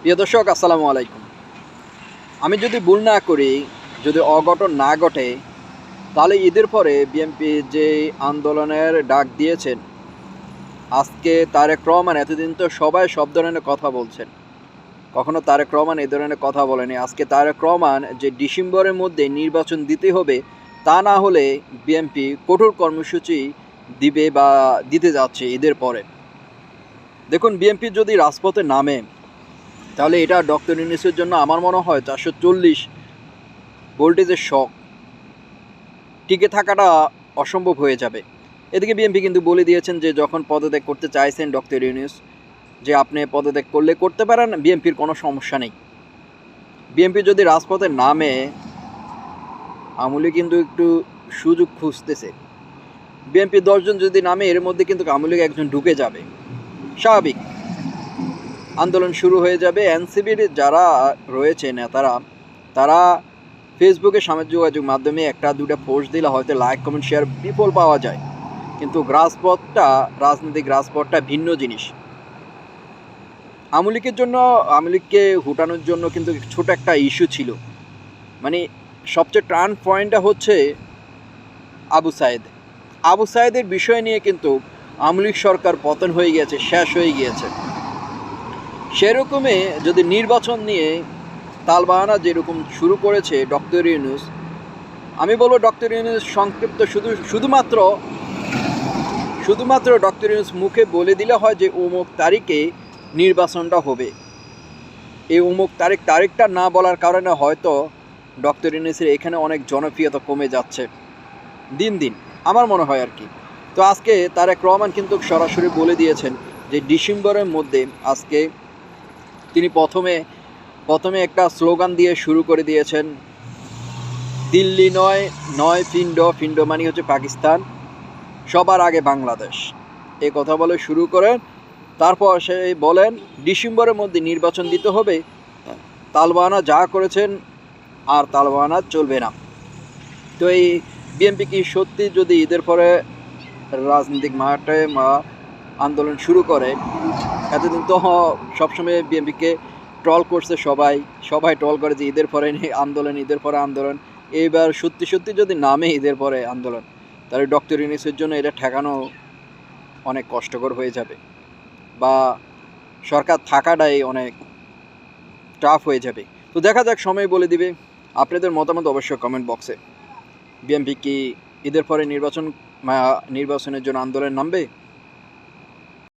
প্রিয় দর্শক, আসসালামু আলাইকুম। আমি যদি ভুল না করি, যদি অঘটন না ঘটে, তাহলে ঈদের পরে বিএনপি যে আন্দোলনের ডাক দিয়েছেন, আজকে তারেক রহমান, এতদিন তো সবাই সব ধরনের কথা বলছেন, কখনো তারেক রহমান এই ধরনের কথা বলেনি। আজকে তারেক রহমান যে ডিসেম্বরের মধ্যে নির্বাচন দিতে হবে, তা না হলে বিএনপি কঠোর কর্মসূচি দিবে বা দিতে যাচ্ছে ঈদের পরে। দেখুন, বিএনপি যদি রাজপথে নামে, তাহলে এটা ডক্টর ইউনূসের জন্য আমার মনে হয় 440 ভোল্টেজের শক, টিকে থাকাটা অসম্ভব হয়ে যাবে। এদিকে বিএনপি কিন্তু বলে দিয়েছেন যে যখন পদত্যাগ করতে চাইছেন ডক্টর ইউনূস, যে আপনি পদত্যাগ করলে করতে পারেন, বিএনপির কোনো সমস্যা নেই। বিএনপি যদি রাজপথে নামে, আমলি কিন্তু একটু সুযোগ খুঁজতেছে। বিএনপি 10 জন যদি নামে, এর মধ্যে কিন্তু আমলি একজন ঢুকে যাবে, স্বাভাবিক। আন্দোলন শুরু হয়ে যাবে। এনসিবির যারা রয়েছে নেতারা, তারা ফেসবুকে সামাজিক যোগাযোগ মাধ্যমে একটা দুটা পোস্ট দিলে হয়তো লাইক কমেন্ট শেয়ার বিপুল পাওয়া যায়, কিন্তু রাজপথটা, রাজনৈতিক রাজপথটা ভিন্ন জিনিস। আওয়ামী লীগের জন্য, আওয়ামী লীগকে হুটানোর জন্য কিন্তু ছোট একটা ইস্যু ছিল, মানে সবচেয়ে টার্ন পয়েন্টটা হচ্ছে আবু সায়েদ। আবু সায়েদের বিষয় নিয়ে কিন্তু আওয়ামী লীগ সরকার পতন হয়ে গিয়েছে, শেষ হয়ে গিয়েছে। সেরকমই যদি নির্বাচন নিয়ে তালবাহানা যেরকম শুরু করেছে ডক্টর ইউনূস, আমি বলবো ডক্টর ইউনূস সংক্ষিপ্ত শুধুমাত্র ডক্টর ইউনূস মুখে বলে দিলে হয় যে অমুক তারিখে নির্বাচনটা হবে। এই অমুক তারিখটা না বলার কারণে হয়তো ডক্টর ইউনূসের এখানে অনেক জনপ্রিয়তা কমে যাচ্ছে দিন দিন, আমার মনে হয় আর কি। তো আজকে তারেক রহমান কিন্তু সরাসরি বলে দিয়েছেন যে ডিসেম্বরের মধ্যে, আজকে তিনি প্রথমে একটা স্লোগান দিয়ে শুরু করে দিয়েছেন, দিল্লি নয়, নয় পিণ্ড, পিণ্ড মানে হচ্ছে পাকিস্তান, সবার আগে বাংলাদেশ, এই কথা বলে শুরু করেন। তারপর সে বলেন ডিসেম্বরের মধ্যে নির্বাচন দিতে হবে, তালবাহানা যা করেছেন আর তালবাহানা চলবে না। তো এই বিএনপি কি সত্যি যদি ঈদের পরে রাজনৈতিক মাঠে আন্দোলন শুরু করে? এতদিন তো সবসময় বিএনপিকে ট্রল করছে, সবাই ট্রল করে যে ঈদের পরে আন্দোলন। এইবার সত্যি যদি নামে ঈদের পরে আন্দোলন, তাহলে ডক্টর ইউনূসের জন্য এটা ঠেকানো অনেক কষ্টকর হয়ে যাবে, বা সরকার থাকাটাই অনেক টাফ হয়ে যাবে। তো দেখা যাক, সময় বলে দিবে। আপনাদের মতামত অবশ্যই কমেন্ট বক্সে। বিএনপি কি ঈদের পরে নির্বাচনের জন্য আন্দোলন নামবে?